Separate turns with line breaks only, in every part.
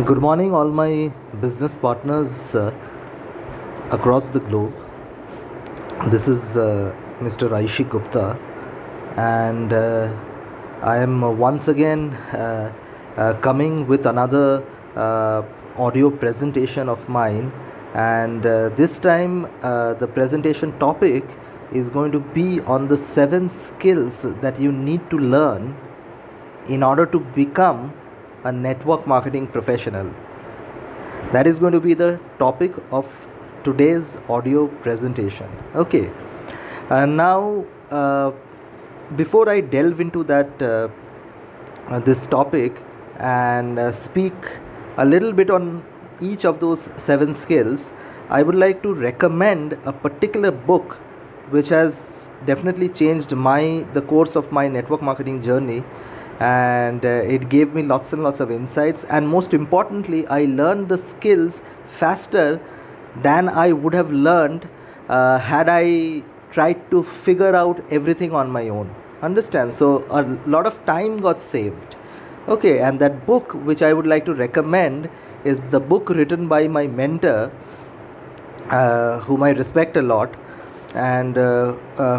Good morning, all my business partners across the globe. This is Mr. Aishi Gupta, and I am once again coming with another audio presentation of mine. And this time, the presentation topic is going to be on the 7 skills that you need to learn in order to become a network marketing professional. That is going to be the topic of today's audio presentation. Okay, now before I delve into this topic and speak a little bit on each of those 7 skills, I would like to recommend a particular book which has definitely changed the course of my network marketing journey, and it gave me lots and lots of insights, and most importantly, I learned the skills faster than I would have learned had I tried to figure out everything on my own. Understand? So a lot of time got saved. Okay, and that book which I would like to recommend is the book written by my mentor, whom I respect a lot, and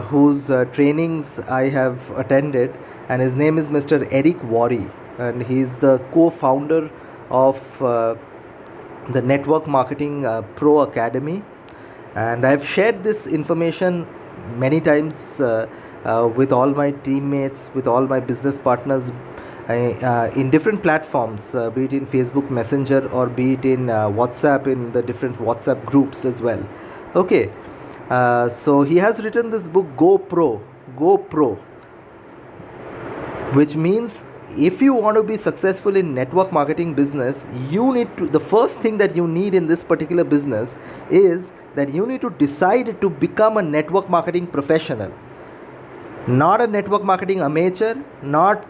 whose trainings I have attended, and his name is Mr. Eric Worre, and he is the co-founder of the Network Marketing Pro Academy. And I've shared this information many times with all my teammates, with all my business partners in different platforms, be it in Facebook Messenger or be it in WhatsApp, in the different WhatsApp groups as well. Okay, so he has written this book, Go Pro, which means if you want to be successful in network marketing business, the first thing that you need in this particular business is that you need to decide to become a network marketing professional, not a network marketing amateur, not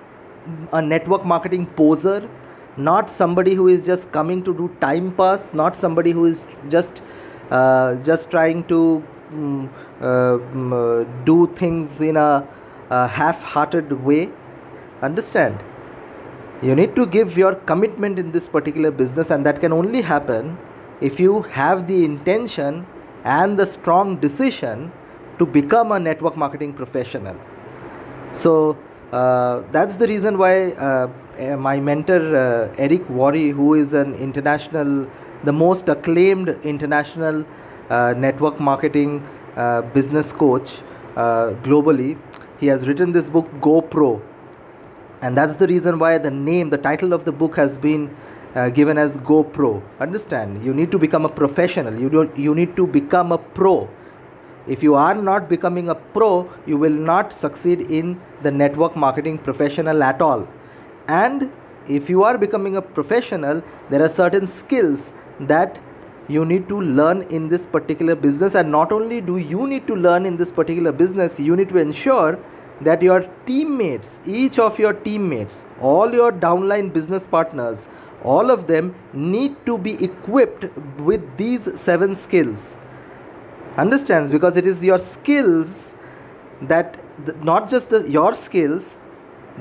a network marketing poser, not somebody who is just coming to do time pass, not somebody who is just trying to do things in a half-hearted way. Understand? You need to give your commitment in this particular business, and that can only happen if you have the intention and the strong decision to become a network marketing professional. So that's the reason why my mentor Eric Worre, who is the most acclaimed international network marketing business coach globally, he has written this book, Go Pro. And that's the reason why the title of the book has been given as Go Pro. Understand? You need to become a professional. You need to become a pro. If you are not becoming a pro, you will not succeed in the network marketing professional at all. And if you are becoming a professional, there are certain skills that you need to learn in this particular business. And not only do you need to learn in this particular business, you need to ensure that your teammates, each of your teammates, all your downline business partners, all of them need to be equipped with these 7 skills. Understands? Because it is your skills that, not just your skills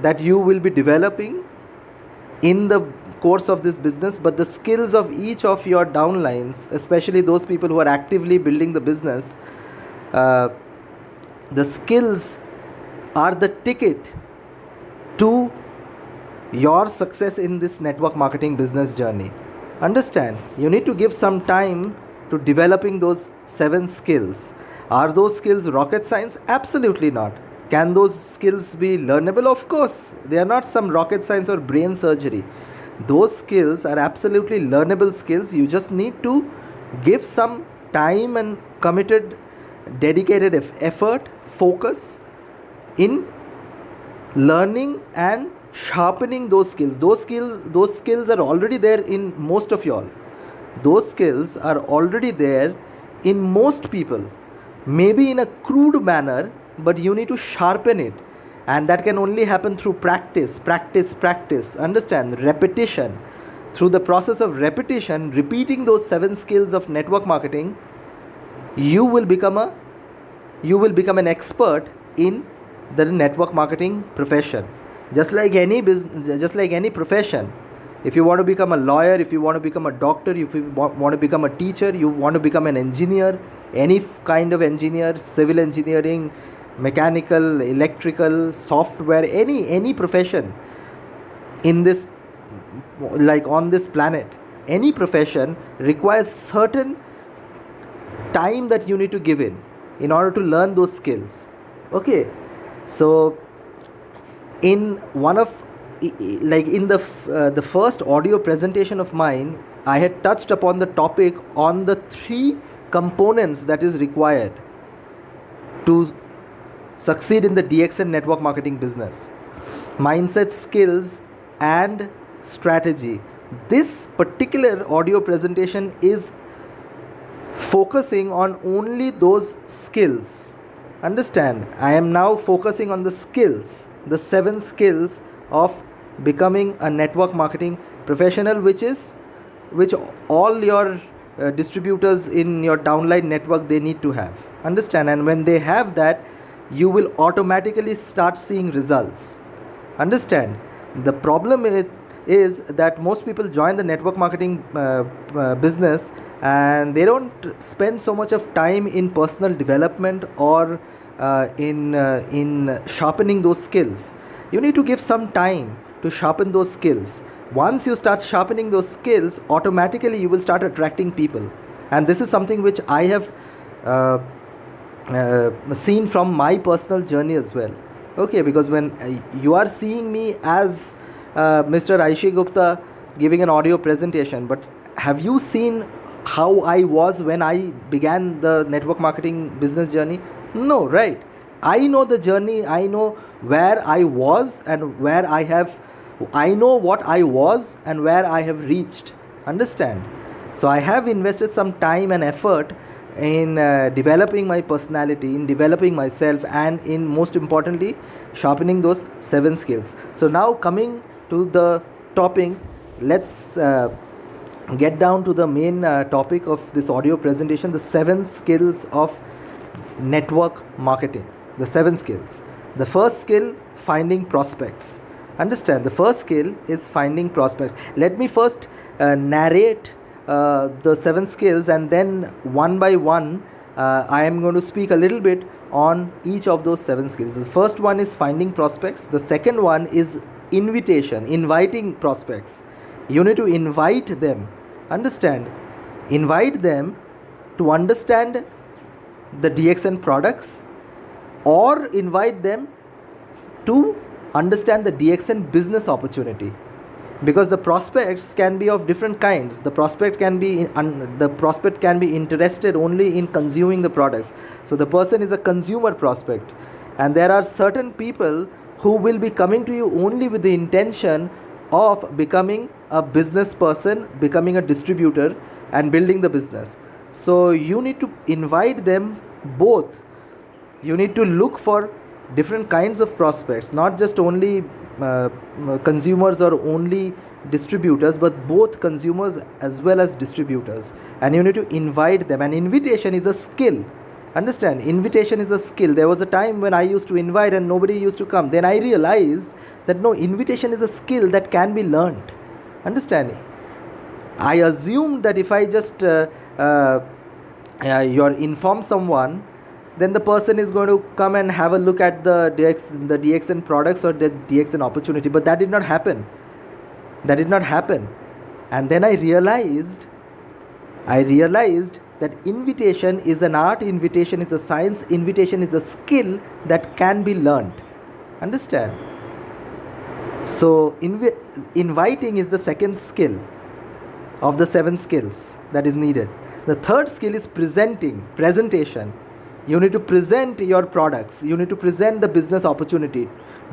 that you will be developing in the course of this business, but the skills of each of your downlines, especially those people who are actively building the business. The skills are the ticket to your success in this network marketing business journey. Understand? You need to give some time to developing those 7 skills. Are those skills rocket science? Absolutely not. Can those skills be learnable? Of course. They are not some rocket science or brain surgery. Those skills are absolutely learnable skills. You just need to give some time and committed, dedicated effort, focus in learning and sharpening those skills. Those skills are already there in most of y'all. Those skills are already there in most people, maybe in a crude manner, but you need to sharpen it, and that can only happen through practice. Understand? Repetition. Through the process of repetition, repeating those 7 skills of network marketing, you will become an expert in the network marketing profession. Just like any business, just like any profession, If you want to become a lawyer, if you want to become a doctor, if you want to become a teacher, you want to become an engineer, any kind of engineer, civil engineering, mechanical, electrical, software, any profession in this, like on this planet, any profession requires certain time that you need to give in order to learn those skills. Okay, so in one of like in the first audio presentation of mine, I had touched upon the topic on the 3 components that is required to succeed in the DXN network marketing business: mindset, skills, and strategy. This particular audio presentation is focusing on only those skills. Understand, I am now focusing on the skills, the 7 skills of becoming a network marketing professional, which all your distributors in your downline network, they need to have. Understand, and when they have that, you will automatically start seeing results. Understand, the problem is that most people join the network marketing business, and they don't spend so much of time in personal development or in sharpening those skills. You need to give some time to sharpen those skills. Once you start sharpening those skills, automatically you will start attracting people. And this is something which I have seen from my personal journey as well. Okay, because when you are seeing me as Mr. Aishi Gupta giving an audio presentation, but have you seen how I was when I began the network marketing business journey? No, right? I know the journey. I know where I was and where I know what I was and where I have reached. Understand? So I have invested some time and effort in developing my personality, in developing myself, and in, most importantly, sharpening those 7 skills. So now coming to the topic, let's get down to the main topic of this audio presentation: the 7 skills of network marketing. The 7 skills. The first skill, finding prospects. Understand, the first skill is finding prospects. Let me first narrate the 7 skills, and then one by one I am going to speak a little bit on each of those 7 skills. The first one is finding prospects. The second one is invitation, inviting prospects. You need to invite them. Understand, invite them to understand the DXN products, or invite them to understand the DXN business opportunity, because the prospects can be of different kinds. The prospect can be interested only in consuming the products. So the person is a consumer prospect, and there are certain people who will be coming to you only with the intention of becoming a business person, becoming a distributor, and building the business. So you need to invite them both. You need to look for different kinds of prospects, not just only consumers or only distributors, but both consumers as well as distributors, and you need to invite them. And invitation is a skill. Understand, invitation is a skill. There was a time when I used to invite and nobody used to come. Then I realized that no, invitation is a skill that can be learned. Understand, I assumed that if I just inform someone, then the person is going to come and have a look at the DXN products or the DXN opportunity. But that did not happen. And then I realized that invitation is an art, invitation is a science, invitation is a skill that can be learned. Understand? So inviting is the second skill of the 7 skills that is needed. The third skill is presentation. You need to present your products. You need to present the business opportunity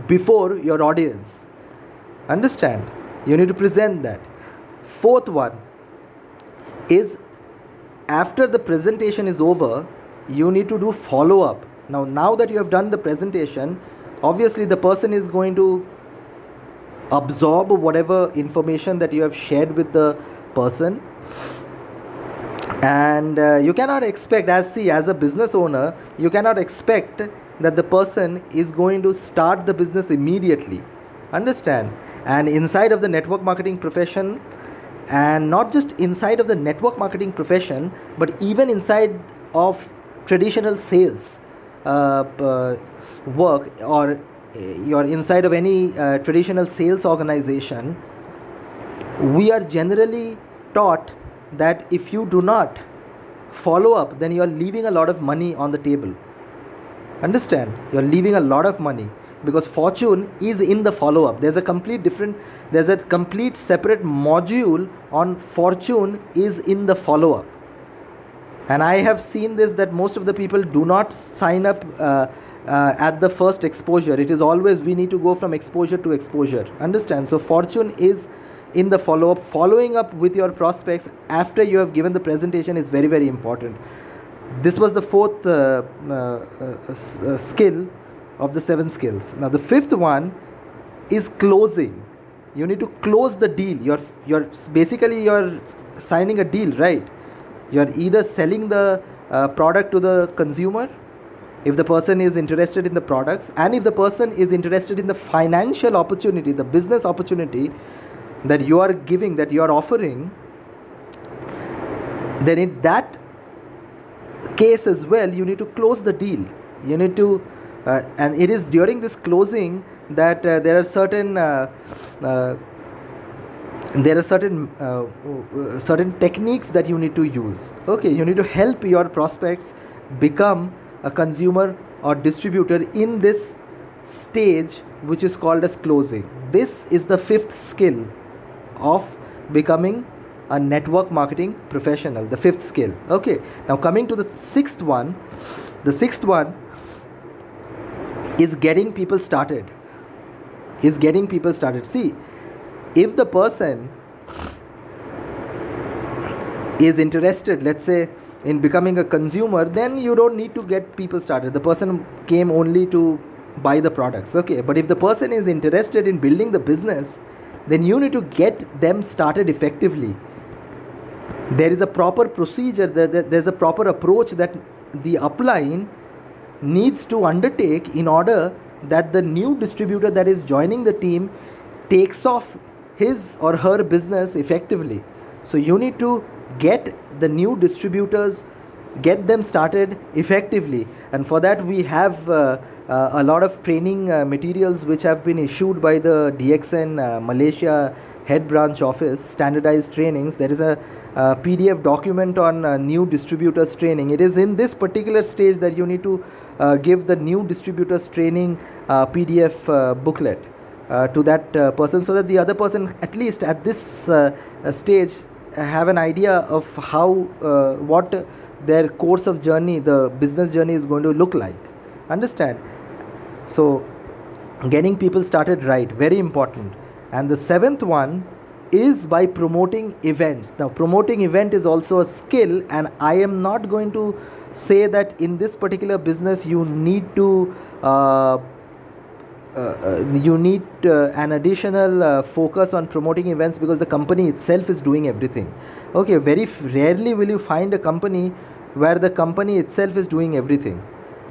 before your audience. Understand? You need to present that. Fourth one is, after the presentation is over, you need to do follow-up. Now that you have done the presentation, obviously the person is going to absorb whatever information that you have shared with the person. And you cannot expect, as a business owner, you cannot expect that the person is going to start the business immediately. Understand? And inside of the network marketing profession, and not just inside of the network marketing profession, but even inside of traditional sales work, or you're inside of any traditional sales organization, we are generally taught that if you do not follow up, then you are leaving a lot of money on the table. Understand? You are leaving a lot of money, because fortune is in the follow up. There's a complete separate module on fortune is in the follow up. And I have seen this, that most of the people do not sign up at the first exposure. It is always, we need to go from exposure to exposure. Understand? So fortune is in the follow up. Following up with your prospects after you have given the presentation is very, very important. This was the fourth skill of the 7 skills. Now the fifth one is closing. You need to close the deal. You're signing a deal, right? You're either selling the product to the consumer, if the person is interested in the products, and if the person is interested in the financial opportunity, the business opportunity that you are giving, that you are offering, then in that case as well, you need to close the deal. You need to and it is during this closing that there are certain certain techniques that you need to use. Okay, you need to help your prospects become a consumer or distributor in this stage, which is called as closing. This is the 5th skill of becoming a network marketing professional, the 5th skill. Okay, now coming to the 6th one. The 6th one is getting people started. See, if the person is interested, let's say, in becoming a consumer, then you don't need to get people started. The person came only to buy the products. Okay, but if the person is interested in building the business, then you need to get them started effectively. There is a proper procedure, there's a proper approach that the upline needs to undertake in order that the new distributor that is joining the team takes off his or her business effectively. So you need to get the new distributors, get them started effectively, and for that we have a lot of training materials which have been issued by the DXN Malaysia head branch office, standardized trainings. There is a PDF document on new distributors training. It is in this particular stage that you need to give the new distributors training PDF booklet to that person, so that the other person, at least at this stage, have an idea of how what their course of journey, the business journey, is going to look like. Understand? So getting people started right, very important. And the 7th one is by promoting events. Now promoting event is also a skill, and I am not going to say that in this particular business you need to an additional focus on promoting events, because the company itself is doing everything. Okay, very rarely will you find a company where the company itself is doing everything.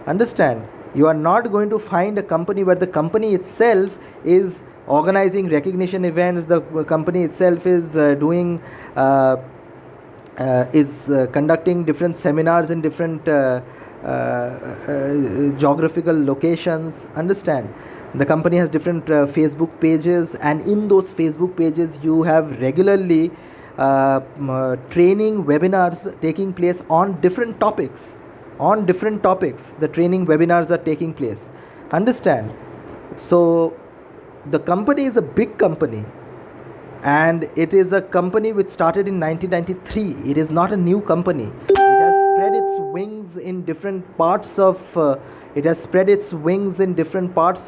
Understand? You are not going to find a company where the company itself is organizing recognition events, the company itself is conducting different seminars in different geographical locations. Understand? The company has different Facebook pages, and in those Facebook pages you have regularly training webinars taking place on different topics. The training webinars are taking place. Understand? So the company is a big company, and it is a company which started in 1993. It is not a new company. It has spread its wings in different parts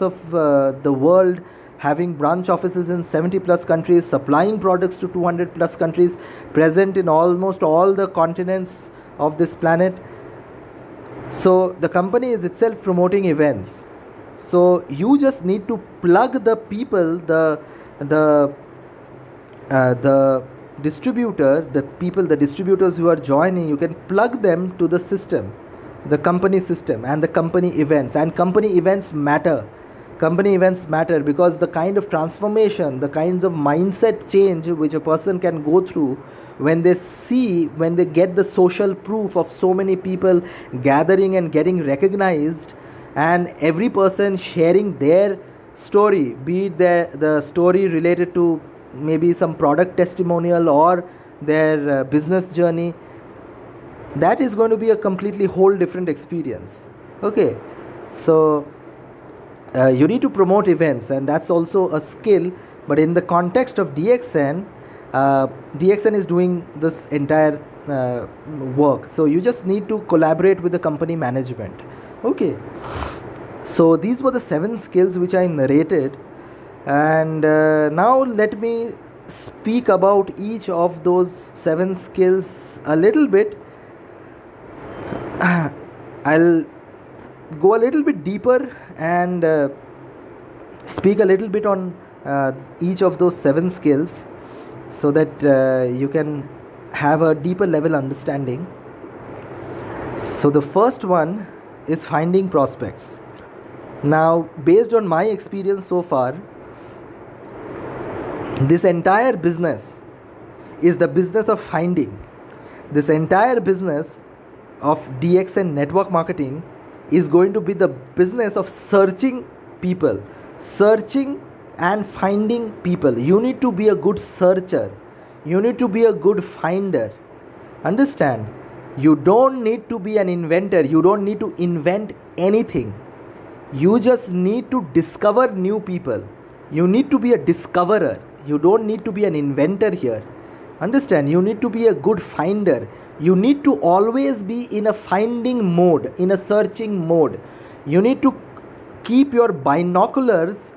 of the world, having branch offices in 70 plus countries, supplying products to 200 plus countries, present in almost all the continents of this planet. So the company is itself promoting events. So you just need to plug the people, the distributors who are joining. You can plug them to the system, the company system, and the company events. And company events matter. Company events matter because the kind of transformation, the kinds of mindset change which a person can go through when they get the social proof of so many people gathering and getting recognized, and every person sharing their story, be it the story related to maybe some product testimonial or their business journey, that is going to be a completely whole different experience. Okay, so you need to promote events, and that's also a skill. But in the context of DXN, DXN is doing this entire work. So you just need to collaborate with the company management. Okay, so these were the 7 skills which I narrated, and now let me speak about each of those 7 skills a little bit. I'll go a little bit deeper and speak a little bit on each of those 7 skills so that you can have a deeper level understanding. So the first one is finding prospects. Now, based on my experience so far, this entire business is the business of finding. This entire business of DXN network marketing is going to be the business of searching people, searching and finding people. You need to be a good searcher. You need to be a good finder. Understand? You don't need to be an inventor. You don't need to invent anything. You just need to discover new people. You need to be a discoverer. You don't need to be an inventor here. Understand? You need to be a good finder. You need to always be in a finding mode, in a searching mode. You need to keep your binoculars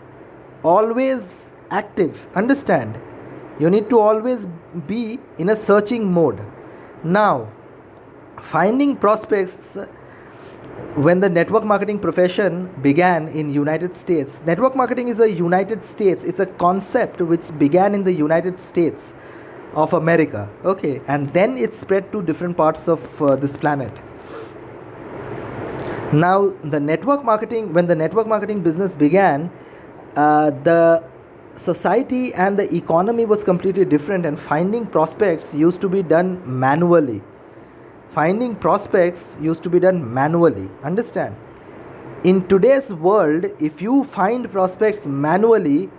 always active. Understand? You need to always be in a searching mode. Now, finding prospects, when the network marketing profession began in United States, network marketing is a United States, it's a concept which began in the United States of America, okay, and then it spread to different parts of this planet. Now, when the network marketing business began, the society and the economy was completely different, and finding prospects used to be done manually. Understand? In today's world, if you find prospects manually,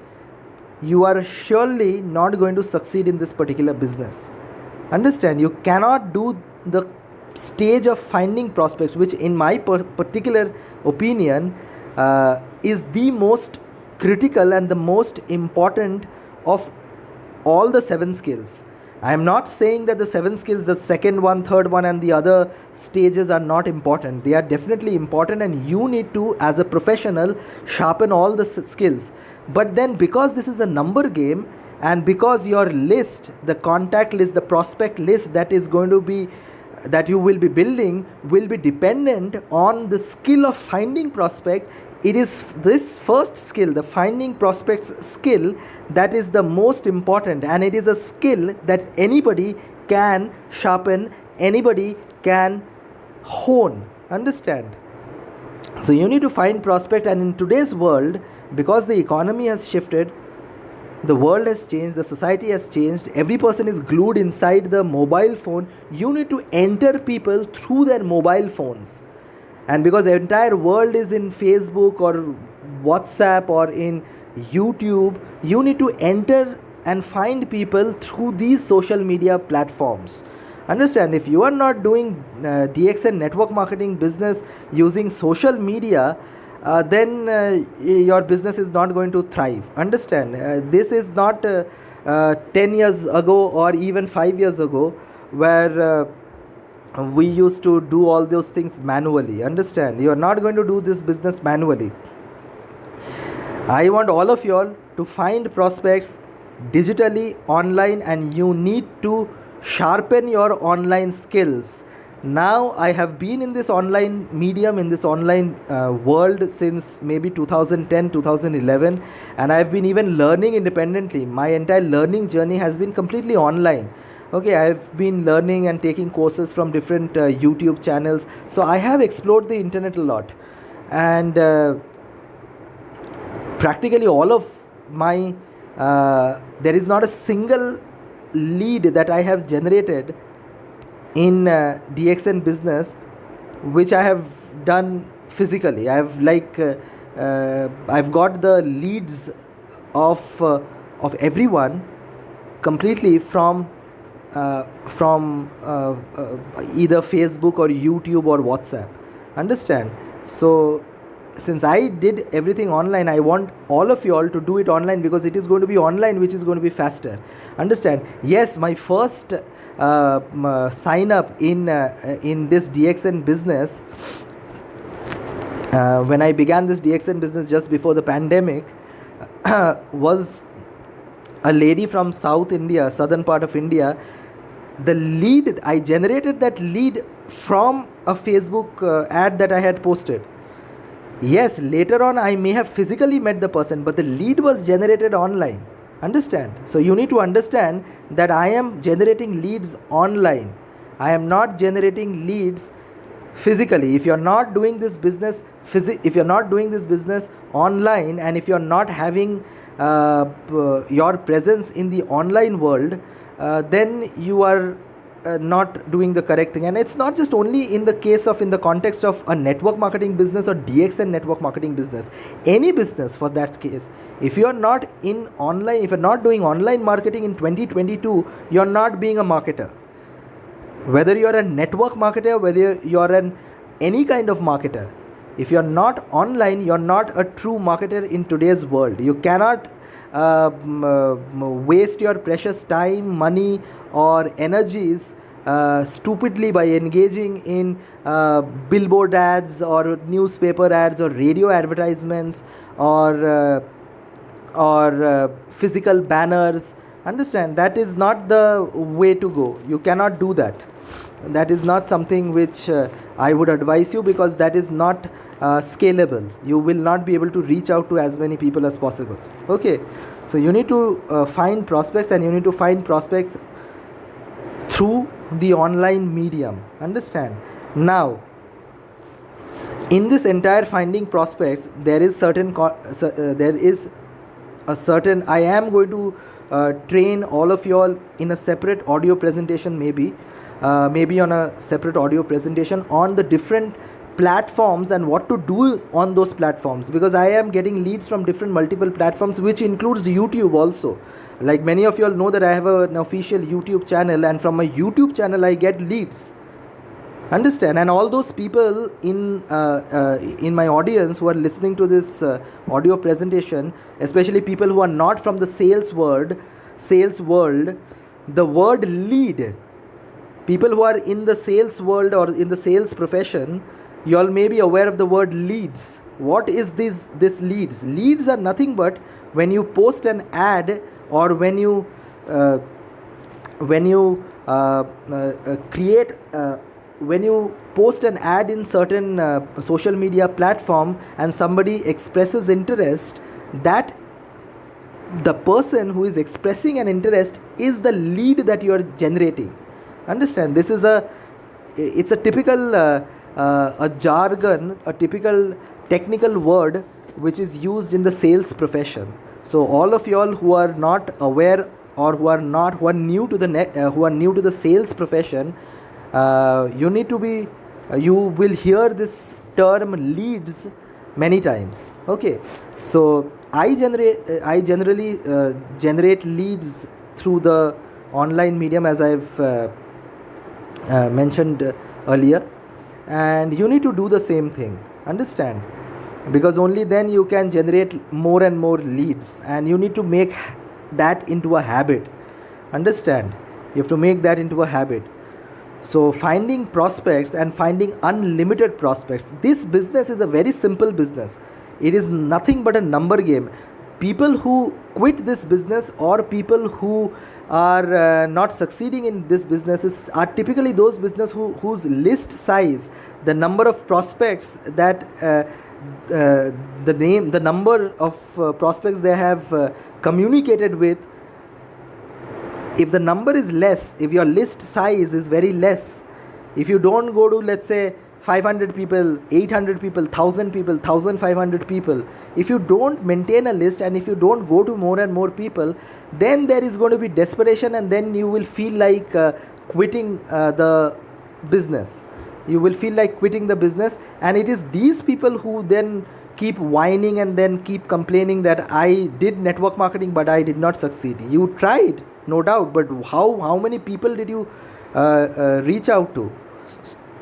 you are surely not going to succeed in this particular business. Understand? You cannot do the stage of finding prospects, which in my particular opinion is the most critical and the most important of all the 7 skills. I am not saying that the 7 skills, the second one, third one and the other stages are not important. They are definitely important, and you need to, as a professional, sharpen all the skills. But then, because this is a number game, and because your list, the contact list, the prospect list that is going to be, that you will be building, will be dependent on the skill of finding prospect, it is this first skill, the finding prospects skill, that is the most important, and it is a skill that anybody can sharpen, anybody can hone. Understand? So you need to find prospect, and in today's world, because the economy has shifted, the world has changed, the society has changed, every person is glued inside the mobile phone. You need to enter people through their mobile phones. And because the entire world is in Facebook or WhatsApp or in YouTube, you need to enter and find people through these social media platforms. Understand? If you are not doing DXN network marketing business using social media, then your business is not going to thrive. Understand? This is not 10 years ago or even 5 years ago where we used to do all those things manually. Understand? You are not going to do this business manually. I want all of you all to find prospects digitally, online, and you need to sharpen your online skills. Now, I have been in this online medium, in this online world since maybe 2010, 2011, and I have been even learning independently. My entire learning journey has been completely online. Okay, I have been learning and taking courses from different YouTube channels. So I have explored the internet a lot, and practically all of my there is not a single lead that I have generated in DXN business which I have done physically. I've got the leads of everyone completely from either Facebook or YouTube or WhatsApp. Understand? So since I did everything online, I want all of you all to do it online, because it is going to be online which is going to be faster. Understand? Yes, my first sign up in this DXN business, when I began this DXN business just before the pandemic, was a lady from South India, southern part of India. The lead, I generated that lead from a Facebook ad that I had posted. Yes, later on I may have physically met the person, but the lead was generated online. Understand? So you need to understand that I am generating leads online. I am not generating leads physically. If you're not doing this business online, and if you're not having your presence in the online world, then you are not doing the correct thing. And it's not just only in the context of a network marketing business or DXN network marketing business. Any business for that case, if you're not in online, if you're not doing online marketing in 2022, you're not being a marketer. Whether you're a network marketer, whether you're any kind of marketer, if you're not online, you're not a true marketer in today's world. You cannot waste your precious time, money or energies stupidly by engaging in billboard ads or newspaper ads or radio advertisements or physical banners. Understand? That is not the way to go. You cannot do that. That is not something which I would advise you, because that is not scalable. You will not be able to reach out to as many people as possible. Okay, so you need to find prospects, and you need to find prospects through the online medium. Understand? Now, in this entire finding prospects, there is a certain, I am going to train all of you all in a separate audio presentation, maybe on a separate audio presentation on the different platforms and what to do on those platforms, because I am getting leads from different multiple platforms, which includes YouTube also. Like many of you all know that I have an official YouTube channel, and from my YouTube channel I get leads. Understand? And all those people in my audience who are listening to this audio presentation, especially people who are not from the sales world, the word lead, people who are in the sales world or in the sales profession, you all may be aware of the word leads. What is this leads? Leads are nothing but when you post an ad, or when you post an ad in certain social media platform and somebody expresses interest, that the person who is expressing an interest is the lead that you are generating. Understand? This is it's a typical a jargon, a typical technical word which is used in the sales profession. So all of y'all who are not aware, or who are new to the sales profession, you will hear this term leads many times. Okay, so I generally generate leads through the online medium, as I've mentioned earlier, and you need to do the same thing. Understand? Because only then you can generate more and more leads, and you need to make that into a habit. Understand? You have to make that into a habit. So finding prospects and finding unlimited prospects, this business is a very simple business. It is nothing but a number game. People who quit this business, or people who are not succeeding in this business, are typically those business whose list size, the number of prospects that the number of prospects they have communicated with, if the number is less, if your list size is very less, if you don't go to, let's say, 500 people, 800 people, 1000 people, 1500 people, if you don't maintain a list and if you don't go to more and more people, then there is going to be desperation, and then you will feel like quitting the business. You will feel like quitting the business, and it is these people who then keep whining and then keep complaining that I did network marketing but I did not succeed. You tried, no doubt, but how many people did you reach out to?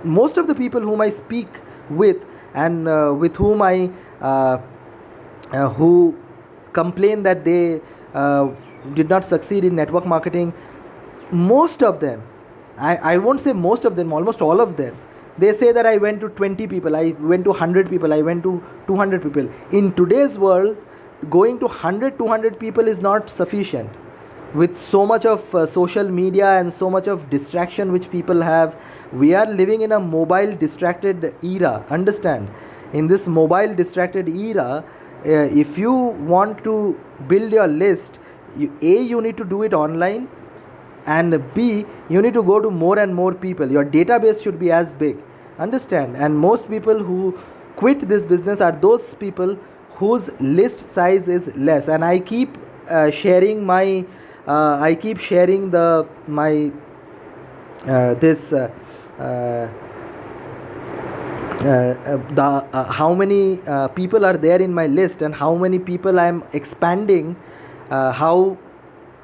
Most of the people whom I speak with and with whom I who complain that they did not succeed in network marketing, most of them, I won't say most of them, almost all of them, they say that I went to 20 people, I went to 100 people, I went to 200 people. In today's world, going to 100, 200 people is not sufficient. With so much of social media and so much of distraction which people have, we are living in a mobile distracted era. Understand? In this mobile distracted era, if you want to build your list, you need to do it online, and B, you need to go to more and more people. Your database should be as big. Understand? And most people who quit this business are those people whose list size is less. And I keep sharing my how many people are there in my list and how many people I am expanding, how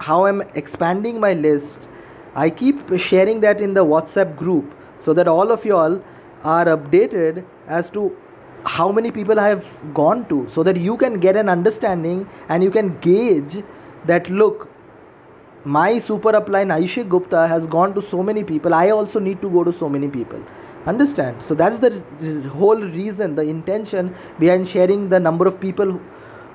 I'm expanding my list. I keep sharing that in the WhatsApp group so that all of you all are updated as to how many people I have gone to, so that you can get an understanding and you can gauge that, look, my super upline Aishik Gupta has gone to so many people, I also need to go to so many people. Understand? So that's the whole reason, the intention behind sharing the number of people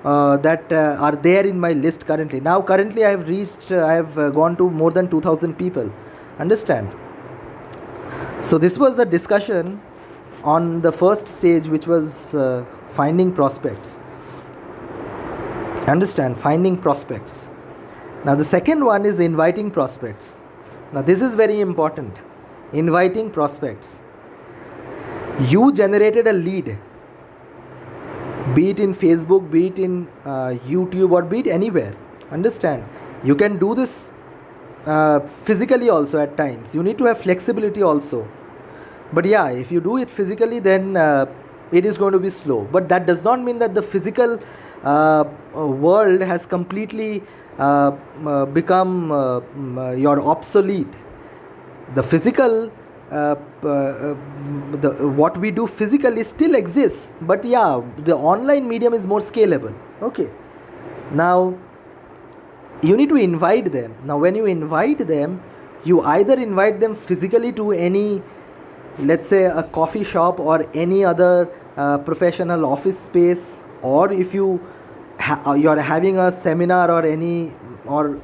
that are there in my list currently. Now currently I have gone to more than 2000 people. Understand? So this was a discussion on the first stage, which was finding prospects. Understand? Finding prospects. Now the second one is inviting prospects. Now this is very important. Inviting prospects. You generated a lead, be it in Facebook, be it in YouTube, or be it anywhere. Understand? You can do this physically also at times. You need to have flexibility also. But yeah, if you do it physically, then it is going to be slow. But that does not mean that the physical world has completely become your obsolete. The physical what we do physically still exists, but yeah, the online medium is more scalable. Okay, now you need to invite them. Now when you invite them, you either invite them physically to any, let's say, a coffee shop or any other professional office space, or if you you're having a seminar or any, or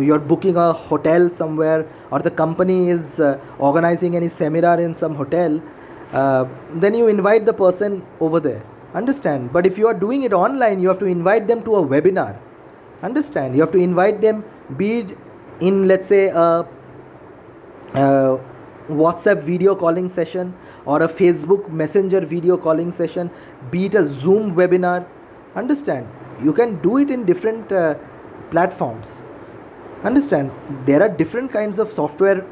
you're booking a hotel somewhere, or the company is organizing any seminar in some hotel, then you invite the person over there. Understand? But if you are doing it online, you have to invite them to a webinar. Understand? You have to invite them, be it in, let's say, a WhatsApp video calling session or a Facebook Messenger video calling session, be it a Zoom webinar. Understand? You can do it in different platforms. Understand? There are different kinds of software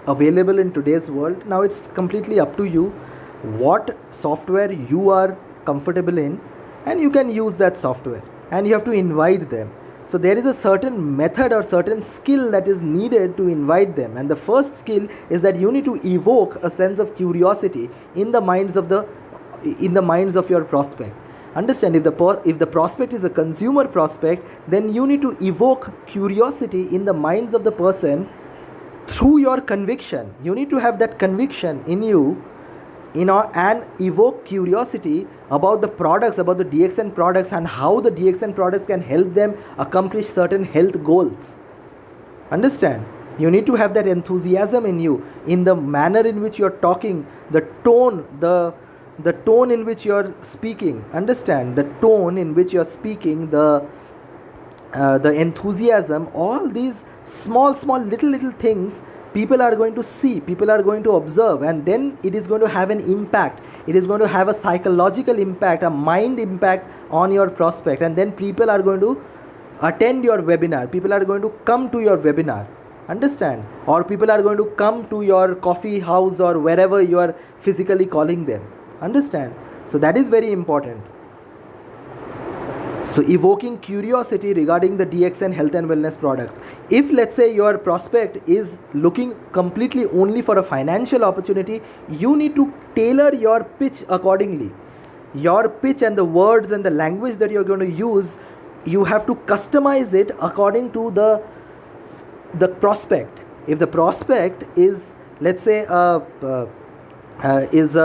available in today's world. Now it's completely up to you what software you are comfortable in, and you can use that software, and you have to invite them. So there is a certain method or certain skill that is needed to invite them, and the first skill is that you need to evoke a sense of curiosity in the minds of your prospect. Understand? If the prospect is a consumer prospect, then you need to evoke curiosity in the minds of the person through your conviction. You need to have that conviction in you, and evoke curiosity about the products, about the DXN products, and how the DXN products can help them accomplish certain health goals. Understand? You need to have that enthusiasm in you, in the manner in which you're talking, the tone, the tone in which you're speaking. Understand? The tone in which you're speaking, the enthusiasm, all these small little things People are going to see, people are going to observe, and then it is going to have an impact. It is going to have a psychological impact, a mind impact on your prospect, and then people are going to attend your webinar, people are going to come to your webinar, understand, or people are going to come to your coffee house or wherever you are physically calling them, understand. So that is very important. So evoking curiosity regarding the DXN health and wellness products. If let's say your prospect is looking completely only for a financial opportunity, you need to tailor your pitch accordingly. Your pitch and the words and the language that you're going to use, you have to customize it according to the prospect. If the prospect is, let's say, is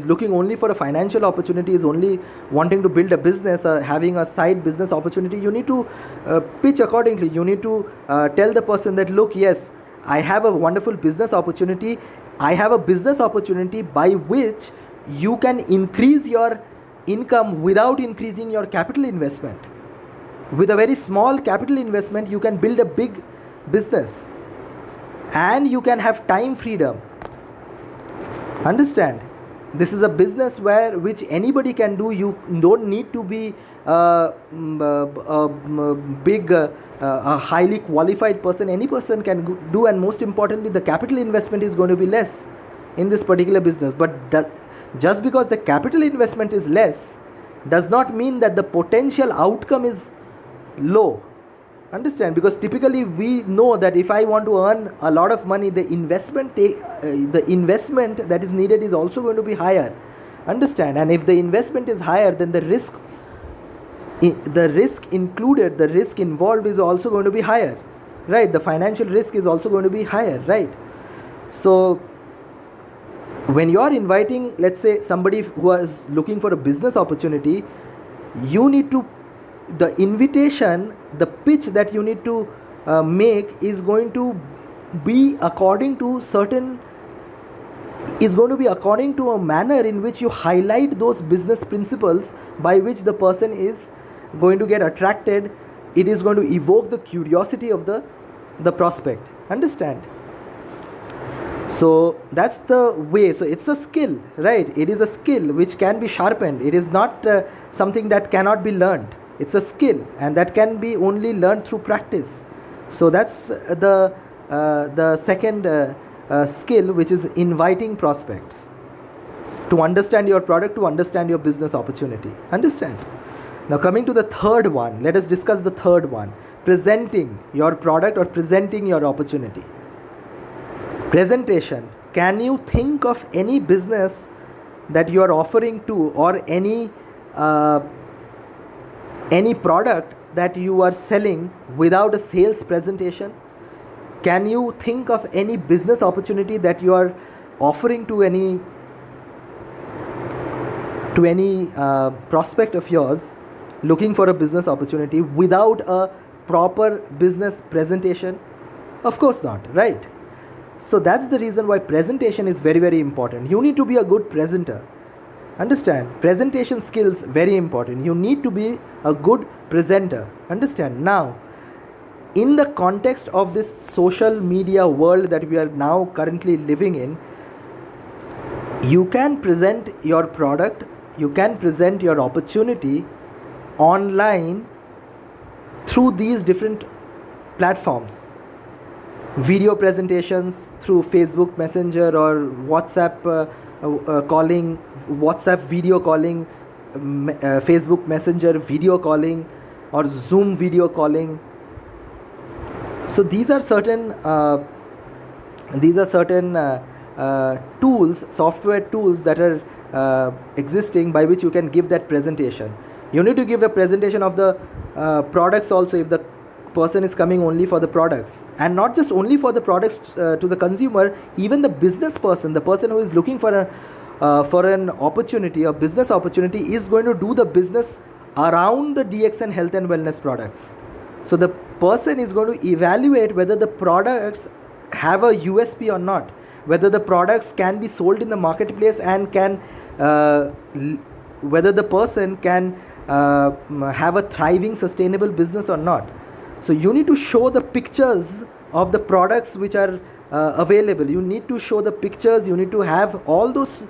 looking only for a financial opportunity, is only wanting to build a business, having a side business opportunity, you need to pitch accordingly. You need to tell the person that, look, yes, I have a wonderful business opportunity. I have a business opportunity by which you can increase your income without increasing your capital investment. With a very small capital investment, you can build a big business and you can have time freedom. Understand, this is a business which anybody can do. You don't need to be a highly qualified person. Any person can do, and most importantly, the capital investment is going to be less in this particular business. But just because the capital investment is less does not mean that the potential outcome is low. Understand, because typically we know that if I want to earn a lot of money, the investment that is needed is also going to be higher. Understand, and if the investment is higher, then the risk included, the risk involved is also going to be higher, right? The financial risk is also going to be higher, right? So when you are inviting, let's say, somebody who is looking for a business opportunity, you need to, the invitation, the pitch that you need to make is going to be according to a manner in which you highlight those business principles by which the person is going to get attracted. It is going to evoke the curiosity of the prospect. Understand? So that's the way. So it's a skill, right? It is a skill which can be sharpened. It is not something that cannot be learned. It's a skill, and that can be only learned through practice. So that's the second skill, which is inviting prospects to understand your product, to understand your business opportunity. Understand? Now coming to the third one, let us discuss the third one, presenting your product or presenting your opportunity. Presentation. Can you think of any business that you are offering to, or any product that you are selling without a sales presentation? Can you think of any business opportunity that you are offering to any prospect of yours looking for a business opportunity without a proper business presentation? Of course not, right? So that's the reason why presentation is very, very important. You need to be a good presenter. Understand, presentation skills very important. You need to be a good presenter. Understand? Now, in the context of this social media world that we are now currently living in, you can present your product, you can present your opportunity online through these different platforms. Video presentations through Facebook Messenger or WhatsApp calling, WhatsApp video calling, Facebook Messenger video calling, or Zoom video calling. So these are certain tools, software tools that are existing by which you can give that presentation. You need to give a presentation of the products also, if the person is coming only for the products, and not just only for the products to the consumer. Even the business person, the person who is looking for an opportunity, a business opportunity, is going to do the business around the DXN health and wellness products. So the person is going to evaluate whether the products have a USP or not, whether the products can be sold in the marketplace, and whether the person can have a thriving, sustainable business or not. So you need to show the pictures of the products which are available. You need to show the pictures. You need to have all those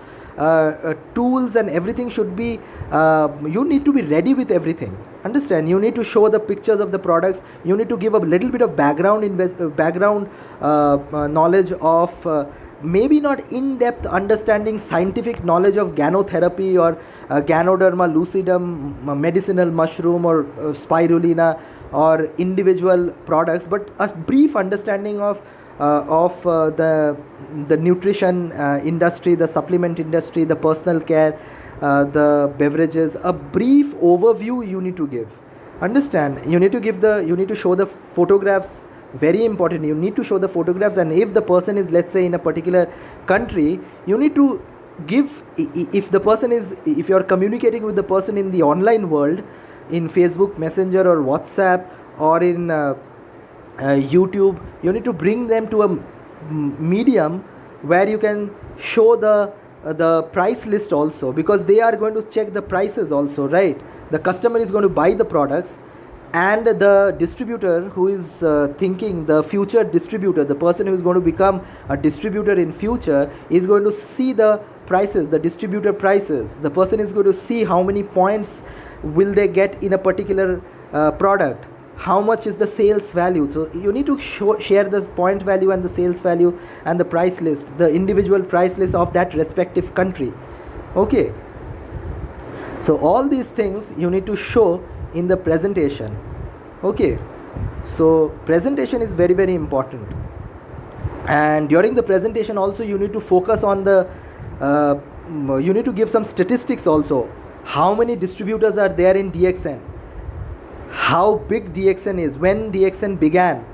tools, and everything should be, you need to be ready with everything. Understand? You need to show the pictures of the products. You need to give a little bit of background knowledge of maybe not in-depth understanding, scientific knowledge of gynotherapy or Ganoderma lucidum, medicinal mushroom, or spirulina, or individual products, but a brief understanding of the nutrition industry, the supplement industry, the personal care, the beverages. A brief overview you need to give. Understand? You need to show the photographs. Very important. You need to show the photographs, and if the person is, let's say, in a particular country, you need to give, if you are communicating with the person in the online world, in Facebook Messenger or WhatsApp or in YouTube, you need to bring them to a medium where you can show the price list also, because they are going to check the prices also, right? The customer is going to buy the products, and the distributor who is thinking, the future distributor, the person who is going to become a distributor in future, is going to see the prices, the distributor prices. The person is going to see how many points will they get in a particular product, how much is the sales value. So you need to share the point value and the sales value and the price list, the individual price list of that respective country. Okay, so all these things you need to show in the presentation. Okay, so presentation is very, very important. And during the presentation also, you need to focus on you need to give some statistics also. How many distributors are there in DXN? How big DXN is? When DXN began?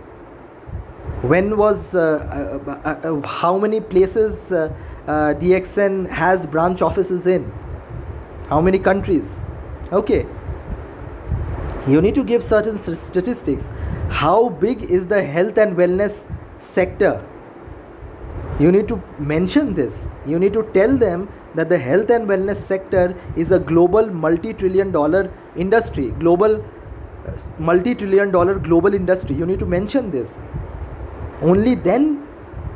When was how many places DXN has branch offices in? How many countries? Okay, you need to give certain statistics. How big is the health and wellness sector? You need to mention this. You need to tell them that the health and wellness sector is a global multi-trillion dollar industry, global industry. You need to mention this. Only then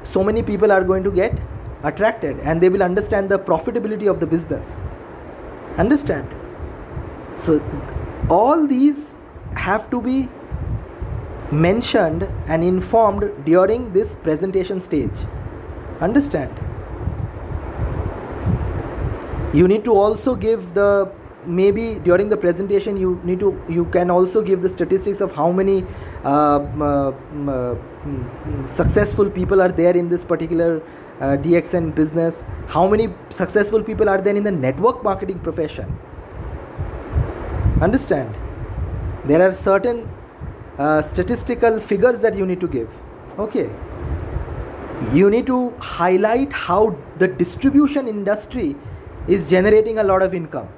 so many people are going to get attracted, and they will understand the profitability of the business. Understand? So all these have to be mentioned and informed during this presentation stage. Understand? You need to also give maybe during the presentation you can also give the statistics of how many successful people are there in this particular DXN business, how many successful people are there in the network marketing profession. Understand? There are certain statistical figures that you need to give. Okay, you need to highlight how the distribution industry is generating a lot of income,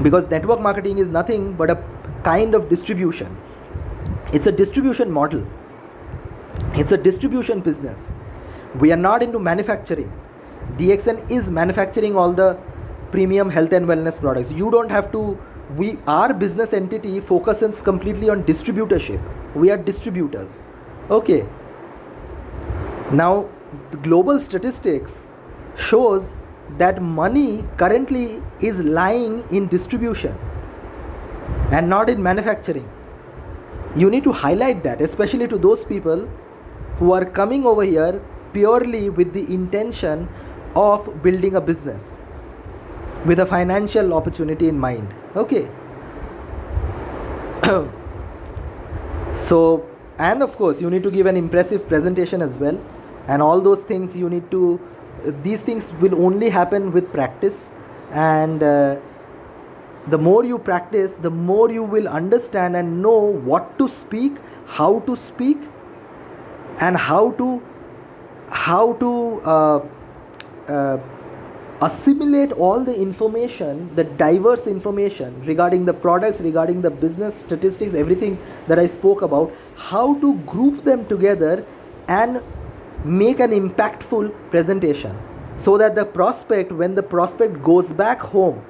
because network marketing is nothing but a kind of distribution. It's a distribution model. It's a distribution business. We are not into manufacturing. DXN is manufacturing all the premium health and wellness products. You don't have to. Our business entity focuses completely on distributorship. We are distributors. Okay. Now, the global statistics shows that money currently is lying in distribution and not in manufacturing. You need to highlight that, especially to those people who are coming over here purely with the intention of building a business with a financial opportunity in mind. Okay. So, and of course you need to give an impressive presentation as well, and all those things you need to, these things will only happen with practice, and the more you practice, the more you will understand and know what to speak, how to speak, and how to assimilate all the information, the diverse information regarding the products, regarding the business statistics, everything that I spoke about, how to group them together and make an impactful presentation, so that the prospect, when the prospect goes back home,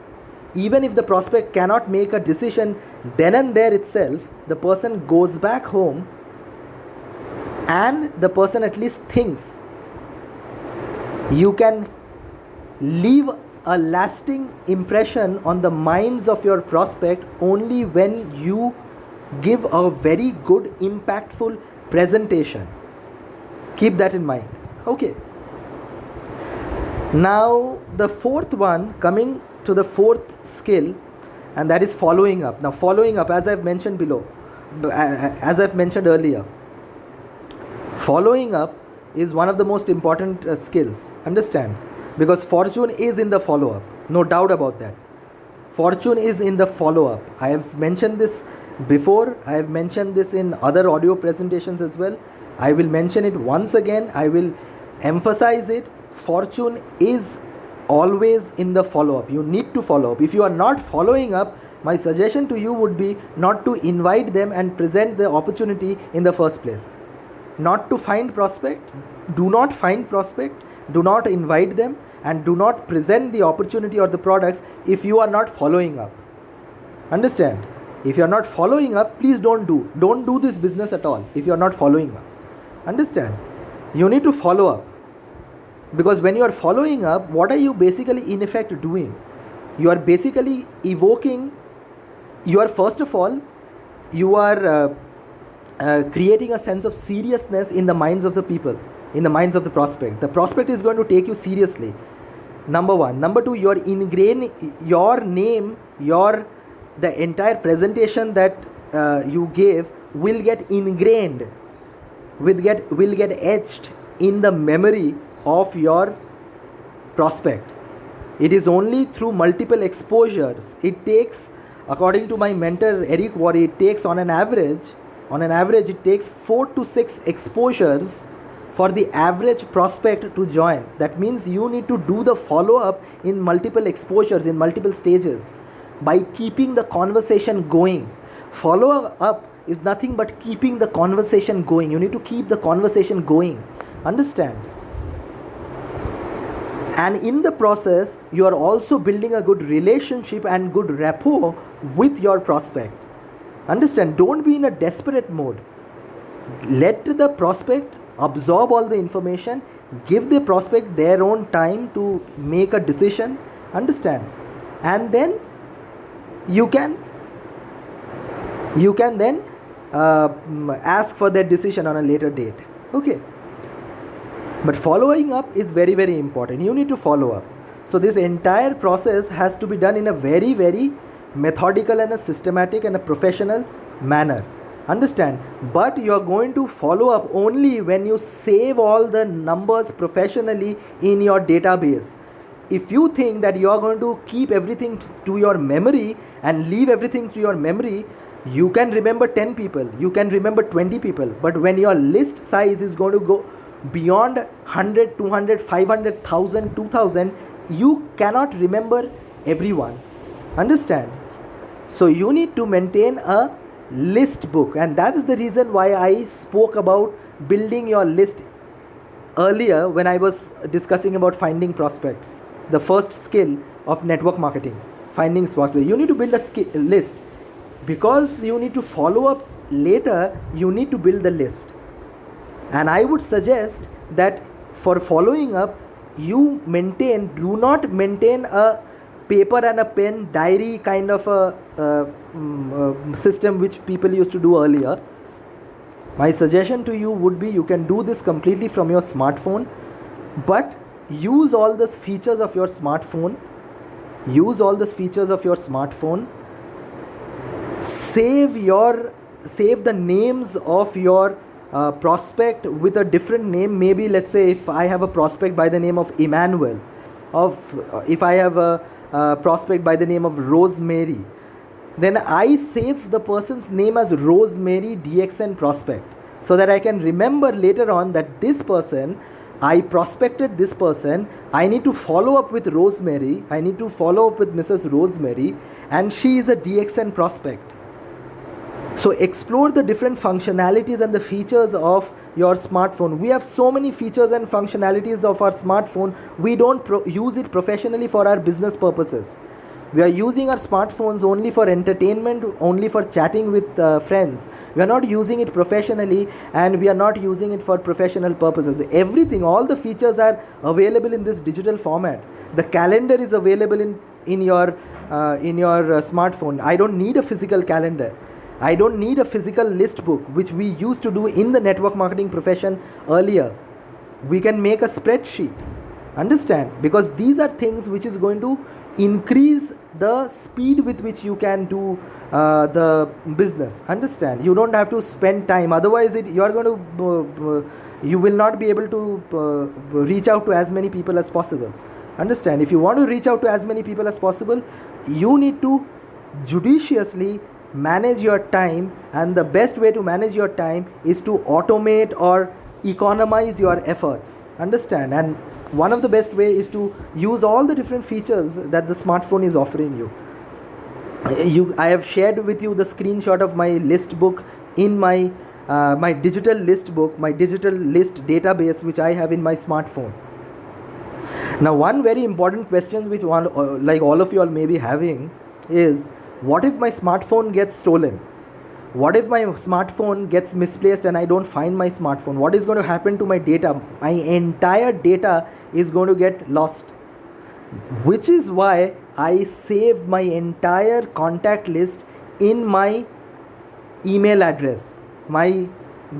even if the prospect cannot make a decision then and there itself, the person goes back home and the person at least thinks, you can leave a lasting impression on the minds of your prospect only when you give a very good, impactful presentation. Keep that in mind. Okay. Now, the fourth one, coming to the fourth skill, and that is following up. Now, following up, as I've mentioned earlier, following up is one of the most important skills. Understand? Because fortune is in the follow up. No doubt about that. Fortune is in the follow up. I have mentioned this before. I have mentioned this in other audio presentations as well. I will mention it once again. I will emphasize it. Fortune is always in the follow up. You need to follow up. If you are not following up, my suggestion to you would be not to invite them and present the opportunity in the first place. Not to find prospect. Do not find prospect. Do not invite them, and do not present the opportunity or the products if you are not following up. Understand? If you are not following up, please don't do this business at all if you are not following up. Understand? You need to follow up. Because when you are following up, what are you basically in effect doing? You are basically evoking, first of all, you are creating a sense of seriousness in the minds of the people, in the minds of the prospect. The prospect is going to take you seriously. Number one. Number two, you're ingrain your name, the entire presentation that you gave will get ingrained, will get etched in the memory of your prospect. It is only through multiple exposures. It takes, according to my mentor Eric Worre, it takes on an average it takes 4 to 6 exposures for the average prospect to join. That means you need to do the follow-up in multiple exposures, in multiple stages, by keeping the conversation going. Follow-up is nothing but keeping the conversation going. You need to keep the conversation going. Understand? And in the process, you are also building a good relationship and good rapport with your prospect. Understand? Don't be in a desperate mode. Let the prospect absorb all the information. Give the prospect their own time to make a decision. Understand? And then you can then ask for their decision on a later date. Okay. But following up is very, very important. You need to follow up. So this entire process has to be done in a very, very methodical and a systematic and a professional manner. Understand? But you are going to follow up only when you save all the numbers professionally in your database. If you think that you are going to keep everything to your memory and leave everything to your memory, you can remember 10 people, you can remember 20 people. But when your list size is going to go beyond 100, 200, 500, 1000, 2000, you cannot remember everyone. Understand? So you need to maintain a list book, and that is the reason why I spoke about building your list earlier when I was discussing about finding prospects. The first skill of network marketing, finding prospects. You need to build a list. Because you need to follow up later, you need to build the list. And I would suggest that for following up, do not maintain a paper and a pen diary kind of a system which people used to do earlier. My suggestion to you would be, you can do this completely from your smartphone, but use all the features of your smartphone. Save the names of your prospect with a different name. Maybe let's say if I have a prospect by the name of Emmanuel, if I have a prospect by the name of Rosemary, then I save the person's name as Rosemary DXN prospect, so that I can remember later on that this person, I prospected this person, I need to follow up with Rosemary, I need to follow up with Mrs. Rosemary, and she is a DXN prospect. So explore the different functionalities and the features of your smartphone. We have so many features and functionalities of our smartphone. We don't use it professionally for our business purposes. We are using our smartphones only for entertainment, only for chatting with friends. We are not using it professionally, and we are not using it for professional purposes. Everything, all the features are available in this digital format. The calendar is available in your smartphone. I don't need a physical calendar. I don't need a physical list book, which we used to do in the network marketing profession earlier. We can make a spreadsheet. Understand? Because these are things which is going to increase the speed with which you can do the business. Understand? You don't have to spend time, otherwise you are going to you will not be able to reach out to as many people as possible. Understand? If you want to reach out to as many people as possible, you need to judiciously manage your time, and the best way to manage your time is to automate or economize your efforts. Understand? And one of the best way is to use all the different features that the smartphone is offering you. I have shared with you the screenshot of my list book in my my digital list book, my digital list database, which I have in my smartphone. Now, one very important question which like all of you all may be having is, what if my smartphone gets stolen? What if my smartphone gets misplaced and I don't find my smartphone? What is going to happen to my data? My entire data is going to get lost. Which is why I save my entire contact list in my email address, my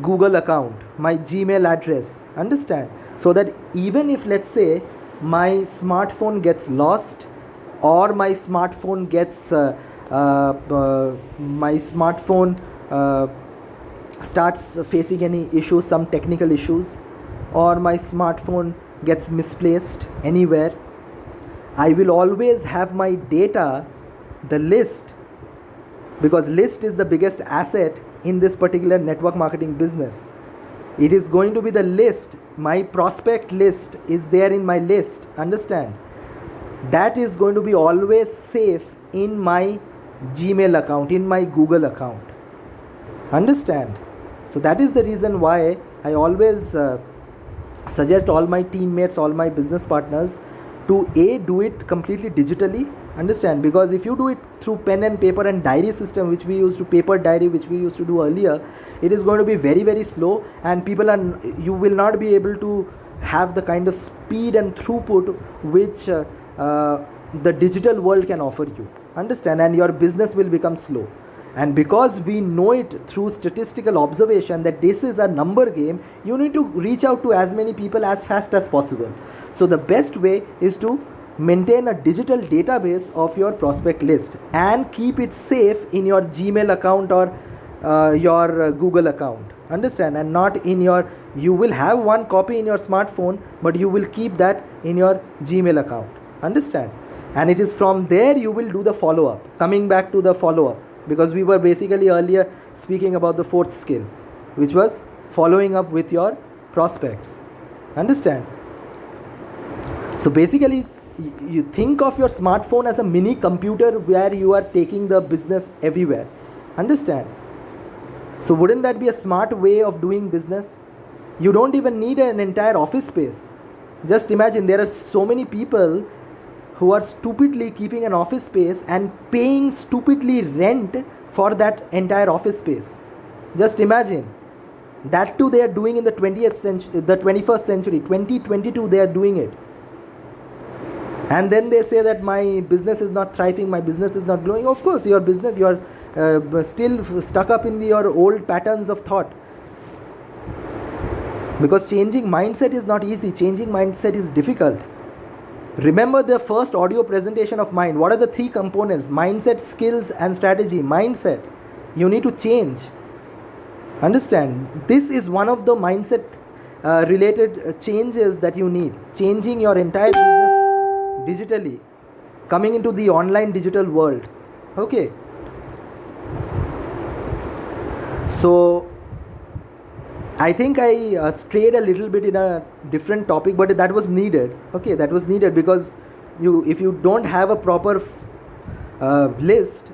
Google account, my Gmail address. Understand? So that even if, let's say, my smartphone gets lost, or my smartphone gets starts facing any issues, some technical issues, or my smartphone gets misplaced anywhere, I will always have my data, the list, because list is the biggest asset in this particular network marketing business. It is going to be the list. My prospect list is there in my list. Understand? That is going to be always safe in my Gmail account, in my Google account. Understand? So that is the reason why I always suggest all my teammates, all my business partners to do it completely digitally. Understand? Because if you do it through pen and paper and diary system, which we used to paper diary, which we used to do earlier, it is going to be very, very slow, and you will not be able to have the kind of speed and throughput which the digital world can offer you. Understand? And your business will become slow. And because we know it through statistical observation that this is a number game, you need to reach out to as many people as fast as possible. So the best way is to maintain a digital database of your prospect list and keep it safe in your Gmail account or your Google account. Understand? And not in you will have one copy in your smartphone, but you will keep that in your Gmail account. Understand? And it is from there you will do the follow-up. Coming back to the follow-up, because we were basically earlier speaking about the fourth skill, which was following up with your prospects. Understand? So basically, you think of your smartphone as a mini computer where you are taking the business everywhere. Understand? So wouldn't that be a smart way of doing business? You don't even need an entire office space. Just imagine, there are so many people who are stupidly keeping an office space and paying stupidly rent for that entire office space. Just imagine. That too they are doing in the 20th century, the 21st century, 2022 they are doing it. And then they say that my business is not thriving, my business is not growing. Of course, your business, you are still stuck up in your old patterns of thought. Because changing mindset is not easy. Changing mindset is difficult. Remember the first audio presentation of mine. What are the three components? Mindset, skills, and strategy. Mindset. You need to change. Understand? This is one of the mindset related changes that you need. Changing your entire business digitally, coming into the online digital world. Okay, so I think I strayed a little bit in a different topic, but that was needed. Okay, that was needed because if you don't have a proper list,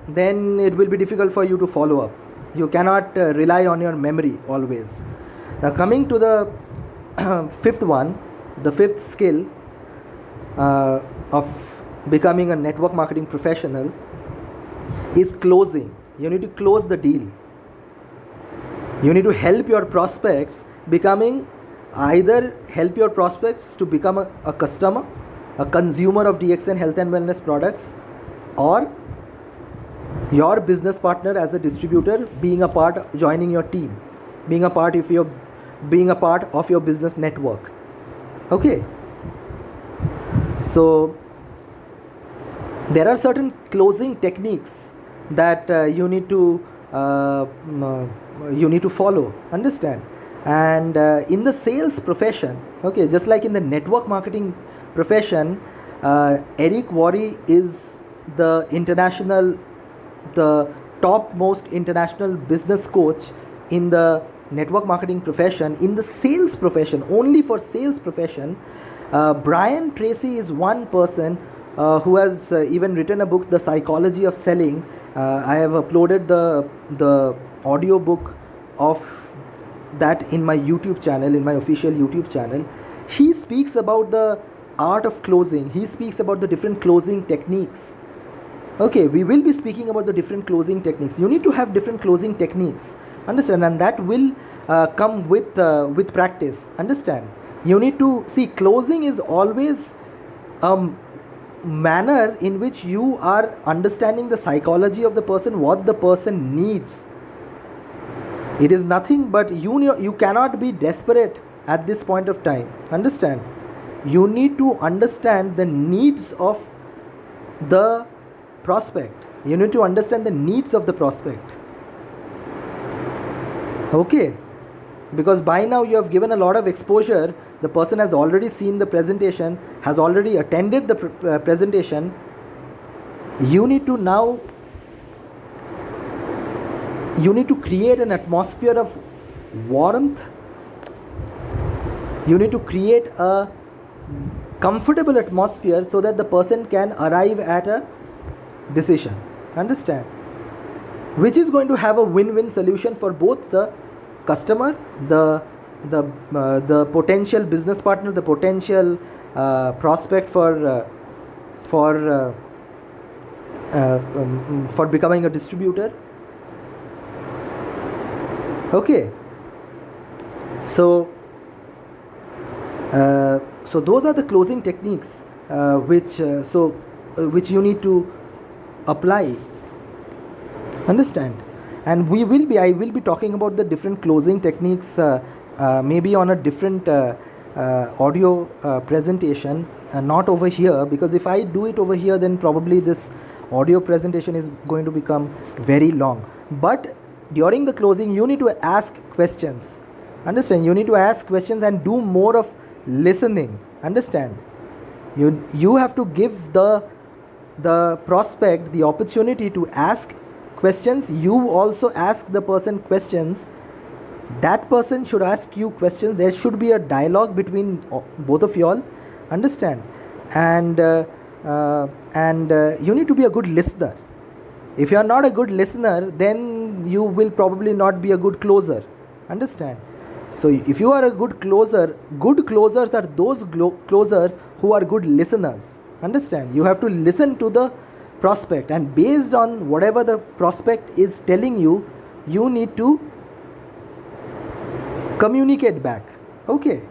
then it will be difficult for you to follow up. You cannot rely on your memory always. Now coming to the fifth one, the fifth skill of becoming a network marketing professional is closing. You need to close the deal. You need to help your prospects either help your prospects to become a customer, a consumer of DXN health and wellness products, or your business partner as a distributor joining your team, being a part of your business network. Okay. So there are certain closing techniques that you need to follow, understand. And in the sales profession, okay, just like in the network marketing profession, Eric Worre is the topmost international business coach in the network marketing profession. In the sales profession, only for sales profession, Brian Tracy is one person who has even written a book, The Psychology of Selling. I have uploaded the audio book of that in my YouTube channel, in my official YouTube channel. He speaks about the art of closing. He speaks about the different closing techniques. Okay, we will be speaking about the different closing techniques. You need to have different closing techniques, understand, and that will come with practice, understand. You need to see, closing is always manner in which you are understanding the psychology of the person, what the person needs. It is nothing but you cannot be desperate at this point of time, understand. You need to understand the needs of the prospect. You need to understand the needs of the prospect. Okay, because by now you have given a lot of exposure. The person has already seen the presentation, has already attended the presentation. You need to create an atmosphere of warmth. You need to create a comfortable atmosphere so that the person can arrive at a decision, understand, which is going to have a win-win solution for both the customer, the potential business partner, the potential prospect for becoming a distributor. Okay, so those are the closing techniques which you need to apply, understand. And I will be talking about the different closing techniques maybe on a different audio presentation, not over here, because if I do it over here, then probably this audio presentation is going to become very long. But during the closing, you need to ask questions, understand. You need to ask questions and do more of listening, understand. You have to give the prospect the opportunity to ask questions. You also ask the person questions. That person should ask you questions. There should be a dialogue between both of you all, understand. And you need to be a good listener. If you are not a good listener, then you will probably not be a good closer, understand. So if you are a good closers are those closers who are good listeners, understand. You have to listen to the prospect, and based on whatever the prospect is telling you, you need to communicate back, okay,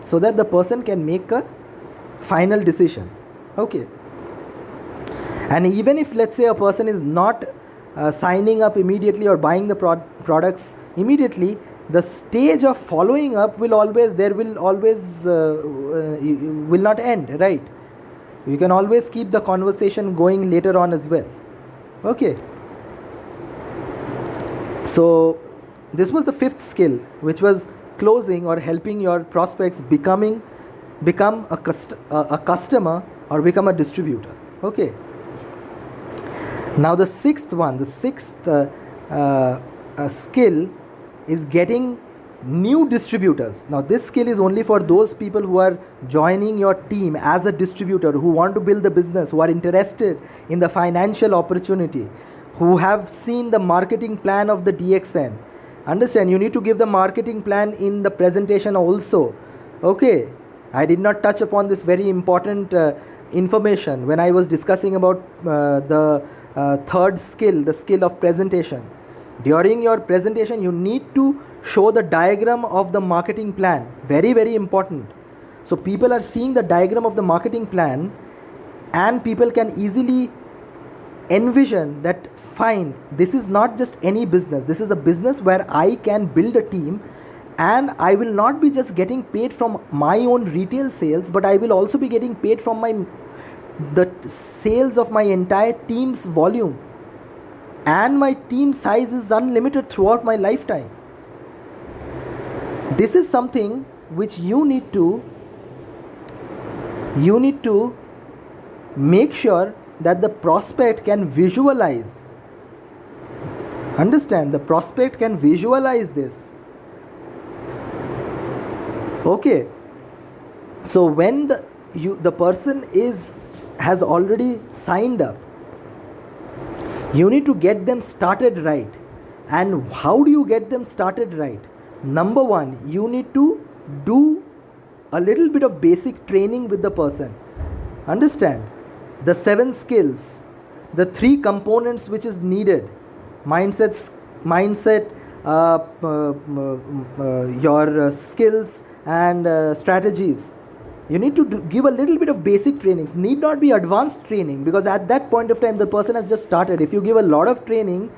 so that the person can make a final decision. Okay, and even if, let's say, a person is not signing up immediately or buying the products immediately, the stage of following up will not end, right? You can always keep the conversation going later on as well. Okay, so this was the fifth skill, which was closing, or helping your prospects become a customer or become a distributor. Okay, now the sixth skill is getting new distributors. Now this skill is only for those people who are joining your team as a distributor, who want to build the business, who are interested in the financial opportunity, who have seen the marketing plan of the DXN. Understand, you need to give the marketing plan in the presentation also. Okay, I did not touch upon this very important information when I was discussing about the third skill, the skill of presentation. During your presentation, you need to show the diagram of the marketing plan. Very, very important. So people are seeing the diagram of the marketing plan, and people can easily envision that, fine, this is not just any business. This is a business where I can build a team, and I will not be just getting paid from my own retail sales, but I will also be getting paid from the sales of my entire team's volume, and my team size is unlimited throughout my lifetime. This is something which you need to make sure that the prospect can visualize. Understand, the prospect can visualize this. Okay, so when the person has already signed up, you need to get them started right. And how do you get them started right? Number one, you need to do a little bit of basic training with the person. Understand the 7 skills, the 3 components which is needed: mindset, your skills and strategies. You need to give a little bit of basic trainings. Need not be advanced training, because at that point of time the person has just started. If you give a lot of training,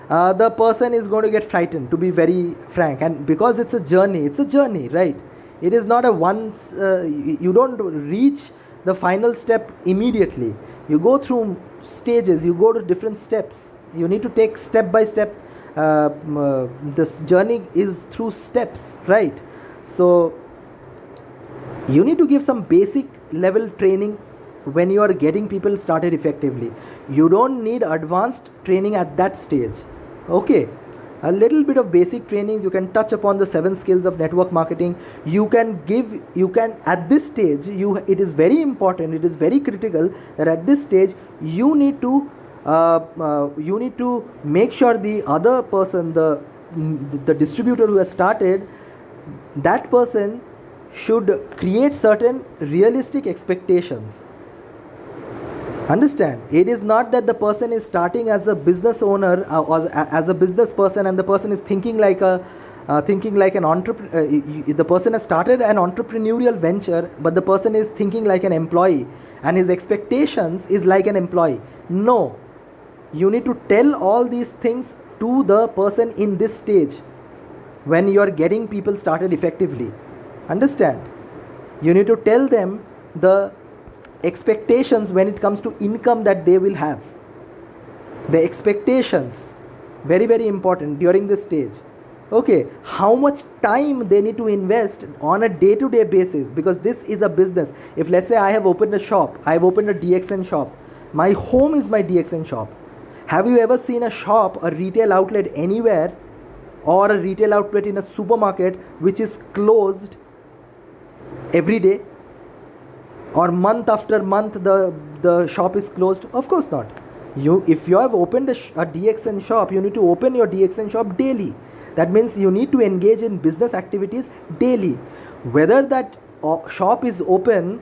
the person is going to get frightened, to be very frank. And because it's a journey, right? It is not a once, you don't reach the final step immediately. You go through stages, you go to different steps. You need to take step by step. This journey is through steps, right? So you need to give some basic level training when you are getting people started effectively. You don't need advanced training at that stage. Okay, a little bit of basic trainings. You can touch upon the 7 skills of network marketing. You can at this stage, it is very important, it is very critical that at this stage you need to make sure the other person, the distributor who has started, that person should create certain realistic expectations. Understand, it is not that the person is starting as a business owner or as a business person, and the person is thinking like an entrepreneur. The person has started an entrepreneurial venture, but the person is thinking like an employee, and his expectations is like an employee. No, you need to tell all these things to the person in this stage when you are getting people started effectively. Understand, you need to tell them the expectations when it comes to income that they will have. The expectations, very, very important during this stage. Okay, how much time they need to invest on a day-to-day basis, because this is a business. If let's say I have opened a shop, I have opened a DXN shop. My home is my DXN shop. Have you ever seen a shop, a retail outlet anywhere, or a retail outlet in a supermarket which is closed every day, or month after month the shop is closed? Of course not. If you have opened a DXN shop, you need to open your DXN shop daily. That means you need to engage in business activities daily. Whether that shop is open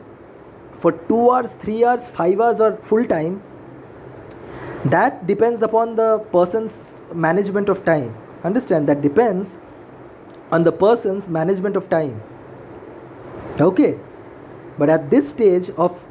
for 2 hours, 3 hours, 5 hours or full time, that depends upon the person's management of time. Understand, that depends on the person's management of time. Okay, but at this stage of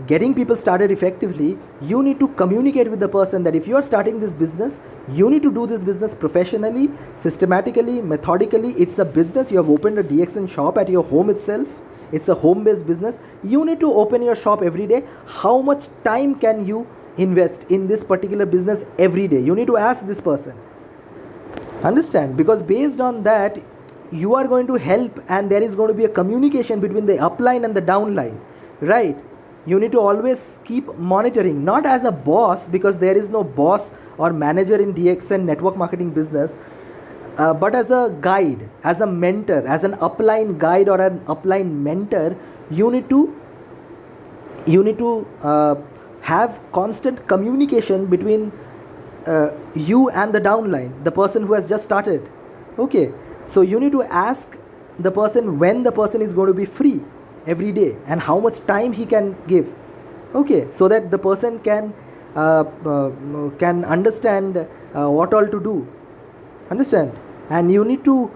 getting people started effectively, you need to communicate with the person that if you are starting this business, you need to do this business professionally, systematically, methodically. It's a business. You have opened a DXN shop at your home itself. It's a home-based business. You need to open your shop every day. How much time can you invest in this particular business every day? You need to ask this person. Understand, because based on that, you are going to help, and there is going to be a communication between the upline and the downline, right? You need to always keep monitoring, not as a boss, because there is no boss or manager in DXN network marketing business, but as a guide, as a mentor, as an upline guide or an upline mentor. You need to have constant communication between you and the downline, the person who has just started. Okay, so you need to ask the person when the person is going to be free every day and how much time he can give. Okay, so that the person can understand what all to do. Understand? And you need to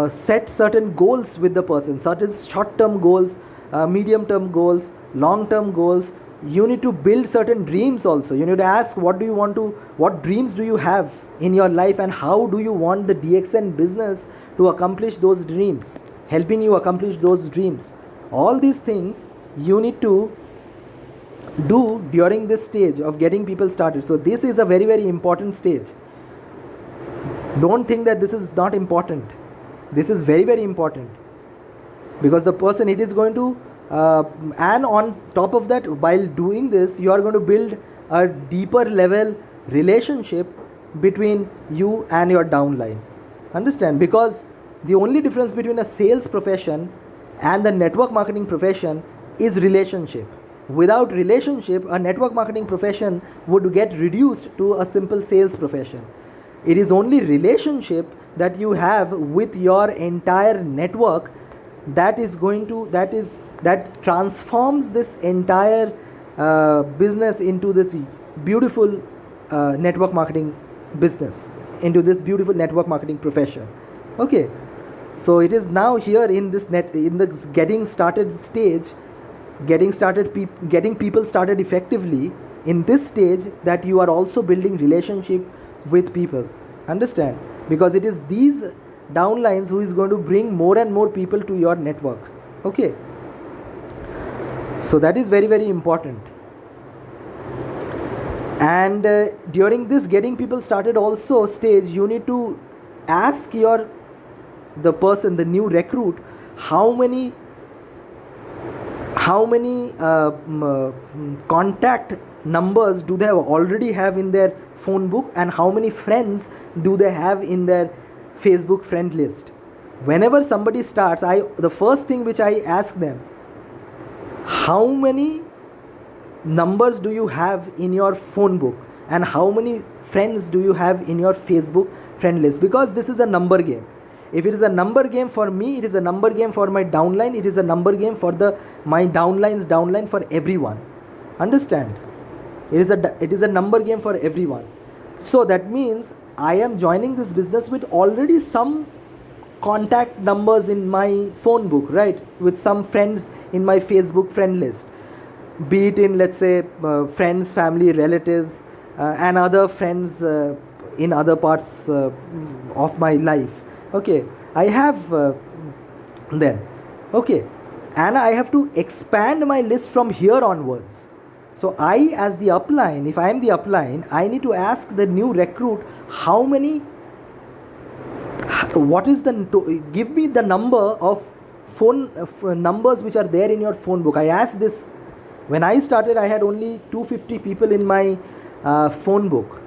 set certain goals with the person, certain short term goals, medium term goals, long term goals. You need to build certain dreams also. You need to ask, what dreams do you have in your life, and how do you want the DXN business to accomplish those dreams, helping you accomplish those dreams. All these things you need to do during this stage of getting people started. So this is a very, very important stage. Don't think that this is not important. This is very, very important, because the person, it is going to and on top of that, while doing this, you are going to build a deeper level relationship between you and your downline. Understand? Because the only difference between a sales profession and the network marketing profession is relationship. Without relationship, a network marketing profession would get reduced to a simple sales profession. It is only relationship that you have with your entire network that transforms this entire business into this beautiful network marketing business, into this beautiful network marketing profession. Okay, so it is now here in this getting started stage, getting people started effectively in this stage, that you are also building relationship with people. Understand? Because it is these downlines who is going to bring more and more people to your network. Okay, so that is very, very important. And during this getting people started also stage, you need to ask the person, the new recruit, how many contact numbers do they already have in their phone book, and how many friends do they have in their Facebook friend list. Whenever somebody starts, the first thing which I ask them, how many numbers do you have in your phone book, and how many friends do you have in your Facebook friend list? Because this is a number game. If it is a number game for me, it is a number game for my downline, it is a number game for my downline's downline, for everyone. Understand? It is a number game for everyone. So that means I am joining this business with already some contact numbers in my phone book, right? With some friends in my Facebook friend list, be it in, let's say, friends, family, relatives, and other friends in other parts of my life. Okay, I have them. Okay, and I have to expand my list from here onwards. So I, as the upline, if I am the upline, I need to ask the new recruit, give me the number of phone numbers which are there in your phone book. I asked this. When I started, I had only 250 people in my phone book,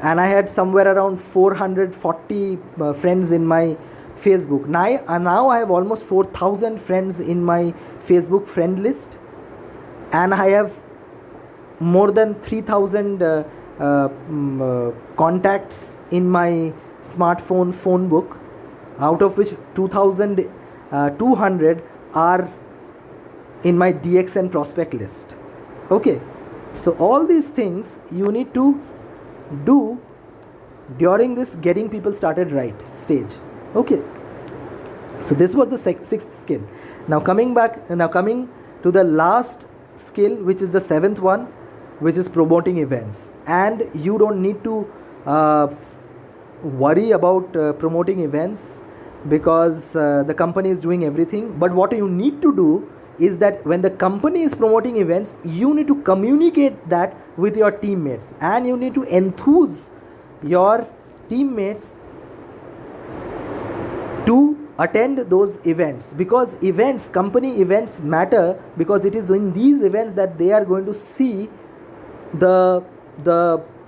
and I had somewhere around 440 friends in my Facebook. Now I have almost 4,000 friends in my Facebook friend list, and I have more than 3,000 contacts in my smartphone phone book, out of which 2,200 are in my DXN prospect list. Okay, so all these things you need to do during this getting people started right stage. Okay, so this was the sixth skill. Now coming to the last skill, which is the seventh one, which is promoting events. And you don't need to worry about promoting events, because the company is doing everything. But what you need to do is that when the company is promoting events, you need to communicate that with your teammates, and you need to enthuse your teammates to attend those events, because company events matter, because it is in these events that they are going to see the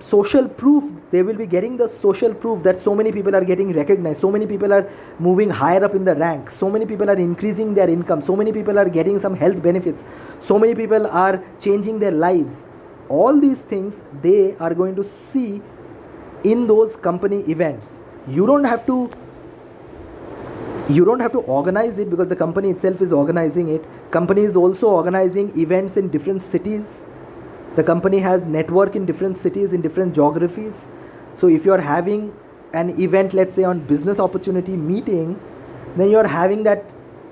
social proof. They will be getting the social proof that so many people are getting recognized, so many people are moving higher up in the rank, so many people are increasing their income, so many people are getting some health benefits, so many people are changing their lives. All these things they are going to see in those company events. You don't have to You don't have to organize it because the company itself is organizing it. Company is also organizing events in different cities. The company has network in different cities, in different geographies. So if you're having an event, let's say on business opportunity meeting, then you're having that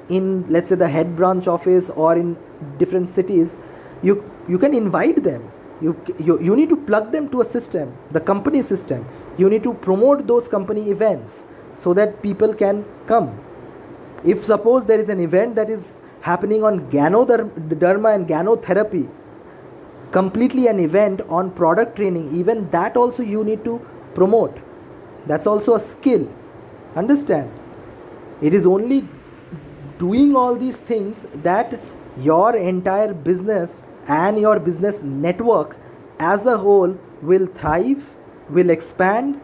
in, let's say, the head branch office or in different cities. You can invite them. You need to plug them to a system, the company system. You need to promote those company events so that people can come. If suppose there is an event that is happening on Ganoderma and Ganotherapy, completely an event on product training, even that also you need to promote. That's also a skill. Understand? It is only doing all these things that your entire business and your business network as a whole will thrive, will expand,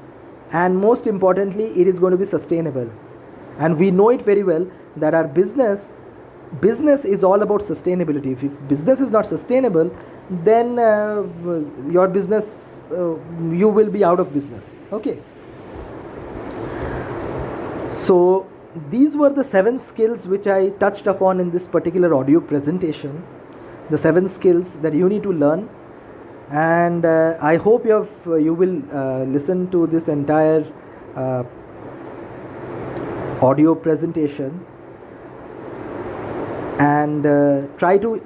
and most importantly, it is going to be sustainable. And we know it very well that our business is all about sustainability. If business is not sustainable, then your business, you will be out of business. Okay. So these were the 7 skills which I touched upon in this particular audio presentation. The 7 skills that you need to learn. And I hope you will listen to this entire audio presentation and try to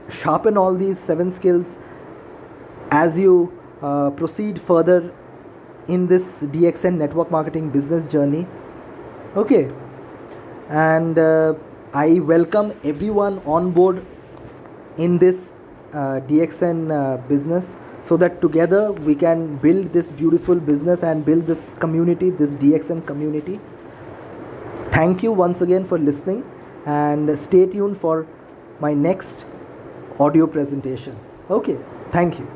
sharpen all these 7 skills as you proceed further in this DXN network marketing business journey. Okay. And I welcome everyone on board in this DXN business, so that together we can build this beautiful business and build this community, this DXN community. Thank you once again for listening, and stay tuned for my next audio presentation. Okay, thank you.